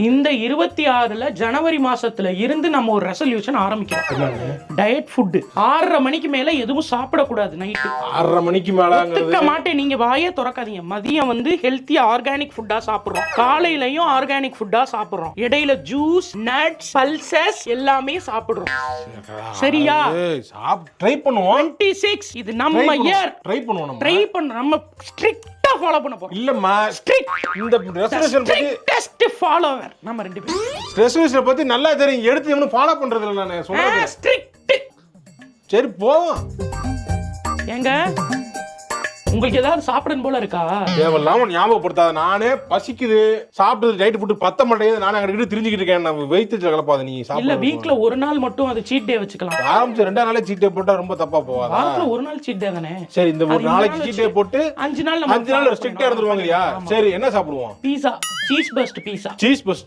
இந்த 26ல ஜனவரி மாசத்துல இருந்து நம்ம ஒரு ரெசல்யூஷன் ஆரம்பிக்கிறோம். டயட் ஃபுட் 6:30 மணிக்கு மேல எதுவும் சாப்பிடக்கூடாது. நைட்டு 6:30 மணிக்கு மேல மாட்டேன். நீங்க வாயே திறக்காதீங்க. மதியம் வந்து ஹெல்த்தியா ஆர்கானிக் ஃபுட்டா சாப்பிடுறோம், காலையிலயும் ஆர்கானிக் ஃபுட்டா சாப்பிடுறோம், இடையில ஜூஸ், நட்ஸ், பல்சஸ் எல்லாமே சாப்பிடுறோம். சரியா? ட்ரை பண்ணுவோம். 26 இது நம்ம இயர். ட்ரை பண்ணுவோம். ட்ரை பண்ண நம்ம ஸ்ட்ரிக்ட்டா ஃபாலோ பண்ண போறோம். இல்லம்மா, இந்த ரெசல்யூஷன் பத்தி டெஸ்ட் ஃபாலோவர் நம்ம ரெண்டு பேரும். ரெசல்யூஷன் பத்தி நல்லா தெரியும். எடுத்து இவனு ஃபாலோ பண்றது இல்ல. நான் சொல்றேன் ஸ்ட்ரிக்ட். சரி போவோம். ஏங்க உங்களுக்கு ஏதாவது சாப்பிடணும் போல இருக்கா? தேவையில்லாம ஞாபகப்படுத்தாத. நானே பசிக்குது, சாப்பிட்டது டைட் ஃபுட் பத்த மாட்டேங்குது, நானே அங்கிட்டு தெரிஞ்சுக்கிட்டு இருக்கேன். நம்ம வெயிட் கலப்பாத. நீ இல்ல சாப்பிட வீக்ல ஒரு நாள் மட்டும் அது சீட் டே வச்சுக்கலாம். ஆரம்பிச்சு 2 நாளே சீட் டே போட்டா ரொம்ப தப்பா போவாதா? வாரத்துல ஒரு நாள் சீட் டே தானே. சரி, இந்த ஒரு நாளைக்கு சீட் டே போட்டு 5 நாள் 5 நாள் ரெஸ்ட்ரிக்ட்டா இருந்துருவாங்கயா. சரி, என்ன சாப்பிடுவோம்? Pizza, cheese burst pizza. Cheese first